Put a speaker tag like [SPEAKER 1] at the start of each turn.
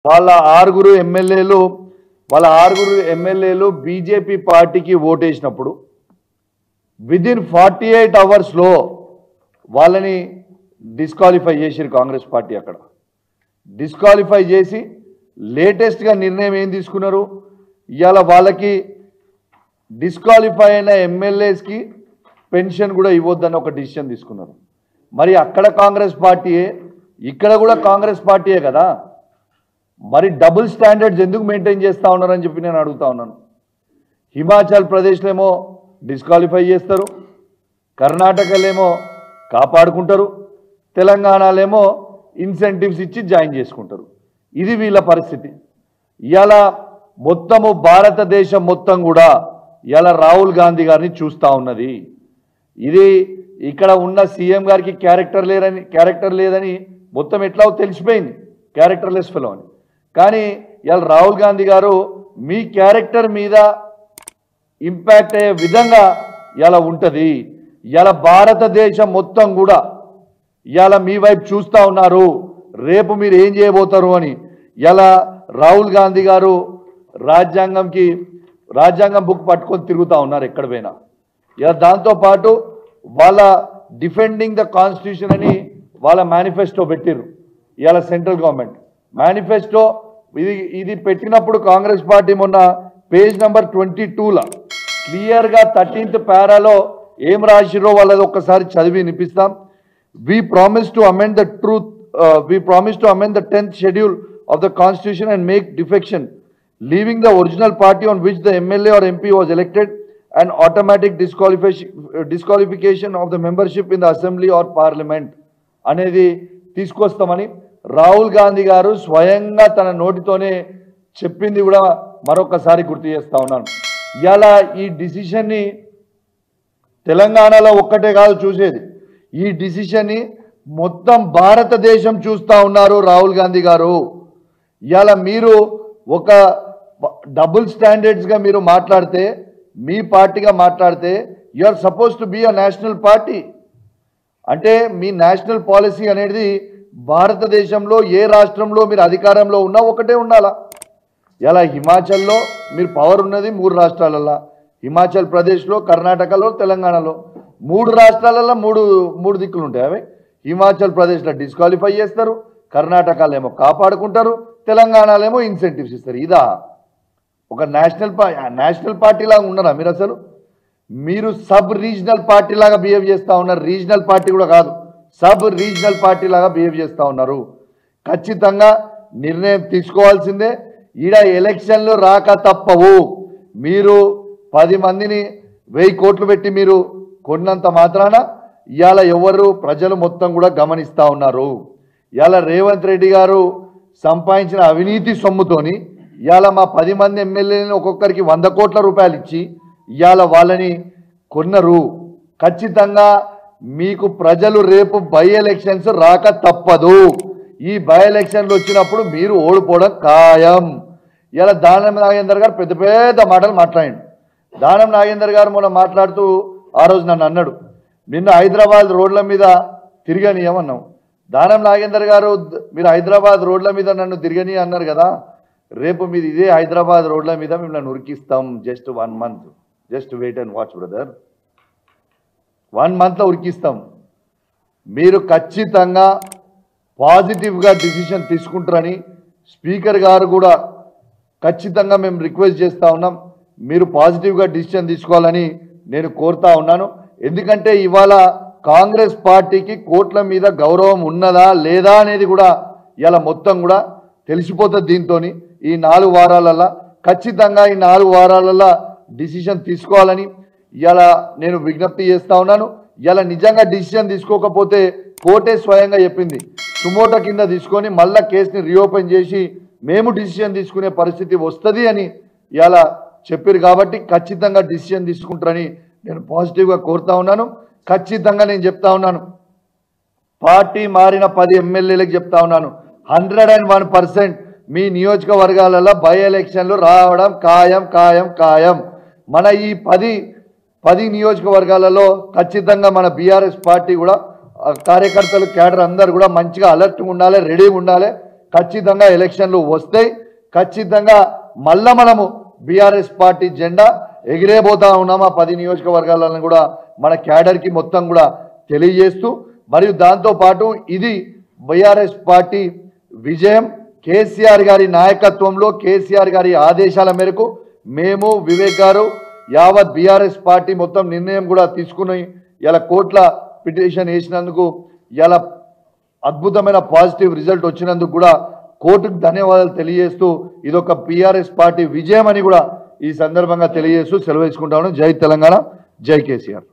[SPEAKER 1] వాళ్ళ ఆరుగురు ఎమ్మెల్యేలు బీజేపీ పార్టీకి ఓటేసినప్పుడు విదిన్ 48 అవర్స్లో వాళ్ళని డిస్క్వాలిఫై చేసిరు కాంగ్రెస్ పార్టీ. అక్కడ డిస్క్వాలిఫై చేసి లేటెస్ట్గా నిర్ణయం ఏం తీసుకున్నారు, ఇవాళ వాళ్ళకి డిస్క్వాలిఫై అయిన ఎమ్మెల్యేస్కి పెన్షన్ కూడా ఇవ్వద్దని ఒక డిసిషన్ తీసుకున్నారు. మరి అక్కడ కాంగ్రెస్ పార్టీయే, ఇక్కడ కూడా కాంగ్రెస్ పార్టీయే కదా, మరి డబుల్ స్టాండర్డ్స్ ఎందుకు మెయింటైన్ చేస్తూ ఉన్నారని చెప్పి నేను అడుగుతా ఉన్నాను. హిమాచల్ ప్రదేశ్లో ఏమో డిస్క్వాలిఫై చేస్తారు, కర్ణాటకలో ఏమో కాపాడుకుంటారు, తెలంగాణలో ఇన్సెంటివ్స్ ఇచ్చి జాయిన్ చేసుకుంటారు. ఇది వీళ్ళ పరిస్థితి. ఇవాళ మొత్తము భారతదేశం మొత్తం కూడా ఇవాళ రాహుల్ గాంధీ గారిని చూస్తూ ఉన్నది. ఇది ఇక్కడ ఉన్న సీఎం గారికి క్యారెక్టర్ లేదని మొత్తం ఎట్లా తెలిసిపోయింది, క్యారెక్టర్లెస్ ఫెలో అని. కానీ ఇవాళ రాహుల్ గాంధీ గారు మీ క్యారెక్టర్ మీద ఇంపాక్ట్ అయ్యే విధంగా ఇలా ఉంటుంది. ఇలా భారతదేశం మొత్తం కూడా ఇలా మీ వైపు చూస్తూ ఉన్నారు, రేపు మీరు ఏం చేయబోతారు అని. ఇలా రాహుల్ గాంధీ గారు రాజ్యాంగం బుక్ పట్టుకొని తిరుగుతూ ఉన్నారు ఎక్కడ పోయినా. ఇలా దాంతోపాటు వాళ్ళ డిఫెండింగ్ ద కాన్స్టిట్యూషన్ అని వాళ్ళ మేనిఫెస్టో పెట్టిర్రు. ఇవాళ సెంట్రల్ గవర్నమెంట్ మేనిఫెస్టో ఇది పెట్టినప్పుడు కాంగ్రెస్ పార్టీ మొన్న పేజ్ నెంబర్ 22లో క్లియర్గా 13th పారాలో ఏం రాసిరో వాళ్ళది ఒక్కసారి చదివి వినిపిస్తాం. We promise to amend the 10th schedule of the constitution and make defection, leaving the original party on which the MLA or MP was elected, and automatic disqualification of the membership in the assembly or parliament అనేది తీసుకొస్తామని రాహుల్ గాంధీ గారు స్వయంగా తన నోటితోనే చెప్పింది కూడా మరొకసారి గుర్తు చేస్తా ఉన్నాను. ఇలా ఈ డిసిషన్ని తెలంగాణలో ఒక్కటే కాదు చూసేది, ఈ డిసిషన్ని మొత్తం భారతదేశం చూస్తూ ఉన్నారు రాహుల్ గాంధీ గారు. ఇవాళ మీరు ఒక డబుల్ స్టాండర్డ్స్గా మీరు మాట్లాడితే, మీ పార్టీగా మాట్లాడితే, you are supposed to be a national party. అంటే మీ నేషనల్ పాలసీ అనేది భారతదేశంలో ఏ రాష్ట్రంలో మీరు అధికారంలో ఉన్నా ఒకటే ఉండాలా. ఇలా హిమాచల్లో మీరు పవర్ ఉన్నది 3 రాష్ట్రాలలో, హిమాచల్ ప్రదేశ్లో, కర్ణాటకలో, తెలంగాణలో 3 రాష్ట్రాలలో మూడు దిక్కులు ఉంటాయి. అవి హిమాచల్ ప్రదేశ్లో డిస్క్వాలిఫై చేస్తారు, కర్ణాటకలో ఏమో కాపాడుకుంటారు, తెలంగాణలో ఏమో ఇన్సెంటివ్స్ ఇస్తారు. ఇదా ఒక నేషనల్ పార్టీ లాగా ఉన్నారా మీరు? అసలు మీరు సబ్ రీజనల్ పార్టీ లాగా బిహేవ్ చేస్తూ ఉన్నారు. రీజనల్ పార్టీ కూడా కాదు, సబ్ రీజనల్ పార్టీ లాగా బిహేవ్ చేస్తూ ఉన్నారు. ఖచ్చితంగా నిర్ణయం తీసుకోవాల్సిందే. ఈడ ఎలక్షన్లు రాక తప్పవు. మీరు 10 మందిని 1000 కోట్లు పెట్టి మీరు కొన్నంత మాత్రాన ఇవాళ ప్రజలు మొత్తం కూడా గమనిస్తూ ఉన్నారు. ఇవాళ రేవంత్ రెడ్డి గారు సంపాదించిన అవినీతి సొమ్ముతోని ఇవాళ మా 10 మంది ఎమ్మెల్యేలను ఒక్కొక్కరికి 100 కోట్ల రూపాయలు ఇచ్చి ఇవాళ వాళ్ళని కొన్నరు. ఖచ్చితంగా మీకు ప్రజలు రేపు బై ఎలక్షన్స్ రాక తప్పదు. ఈ బై ఎలక్షన్లు వచ్చినప్పుడు మీరు ఓడిపోవడం ఖాయం. ఇలా దానం నాగేందర్ గారు పెద్ద పెద్ద మాటలు మాట్లాడండి. దానం నాగేందర్ గారు మొన్న మాట్లాడుతూ ఆ రోజు నన్ను అన్నాడు, నిన్ను హైదరాబాద్ రోడ్ల మీద తిరగనీయమన్నాం. దానం నాగేందర్ గారు మీరు హైదరాబాద్ రోడ్ల మీద నన్ను తిరగని అన్నారు కదా, రేపు మీరు ఇదే హైదరాబాద్ రోడ్ల మీద మిమ్మల్ని ఉరికిస్తాం. Just 1 month, just wait and watch brother. 1 monthలో ఉరికిస్తాం. మీరు ఖచ్చితంగా పాజిటివ్గా డిసిషన్ తీసుకుంటారని స్పీకర్ గారు కూడా ఖచ్చితంగా మేము రిక్వెస్ట్ చేస్తూ ఉన్నాం. మీరు పాజిటివ్గా డిసిషన్ తీసుకోవాలని నేను కోరుతా ఉన్నాను. ఎందుకంటే ఇవాళ కాంగ్రెస్ పార్టీకి కోట్ల మీద గౌరవం ఉన్నదా లేదా అనేది కూడా ఇలా మొత్తం కూడా తెలిసిపోతుంది. దీంతో ఈ 4 వారాలలో ఖచ్చితంగా ఈ 4 వారాలలో డిసిషన్ తీసుకోవాలని ఇలా నేను విజ్ఞప్తి చేస్తూ ఉన్నాను. ఇలా నిజంగా డిసిషన్ తీసుకోకపోతే కోర్టే స్వయంగా చెప్పింది, సుమోటో కింద తీసుకొని మళ్ళా కేసుని రీఓపెన్ చేసి మేము డిసిషన్ తీసుకునే పరిస్థితి వస్తుంది అని ఇలా చెప్పారు. కాబట్టి ఖచ్చితంగా డిసిషన్ తీసుకుంటారని నేను పాజిటివ్గా కోరుతా ఉన్నాను. ఖచ్చితంగా నేను చెప్తా ఉన్నాను, పార్టీ మారిన 10 ఎమ్మెల్యేలకు చెప్తా ఉన్నాను, 101% మీ నియోజకవర్గాలలో బై ఎలక్షన్లు రావడం ఖాయం ఖాయం ఖాయం. మన ఈ 10 నియోజకవర్గాలలో ఖచ్చితంగా మన బీఆర్ఎస్ పార్టీ కూడా కార్యకర్తలు, క్యాడర్ అందరూ కూడా మంచిగా అలర్ట్గా ఉండాలి, రెడీగా ఉండాలి. ఖచ్చితంగా ఎలక్షన్లు వస్తాయి. ఖచ్చితంగా మళ్ళా మనము బీఆర్ఎస్ పార్టీ జెండా ఎగిరేబోతా ఉన్నాం. ఆ 10 నియోజకవర్గాలను కూడా మన క్యాడర్కి మొత్తం కూడా తెలియజేస్తూ, మరియు దాంతోపాటు ఇది బీఆర్ఎస్ పార్టీ విజయం. కేసీఆర్ గారి నాయకత్వంలో, కేసీఆర్ గారి ఆదేశాల మేరకు మేము, వివేక్ గారు, యావత్ బీఆర్ఎస్ పార్టీ మొత్తం నిర్ణయం కూడా తీసుకుని ఇలా కోర్టుల పిటిషన్ వేసినందుకు ఇలా అద్భుతమైన పాజిటివ్ రిజల్ట్ వచ్చినందుకు కూడా కోర్టుకు ధన్యవాదాలు తెలియజేస్తూ ఇదొక బీఆర్ఎస్ పార్టీ విజయం అని కూడా ఈ సందర్భంగా తెలియజేస్తూ సెలవు తీసుకుంటాను. జై తెలంగాణ, జై కేసీఆర్.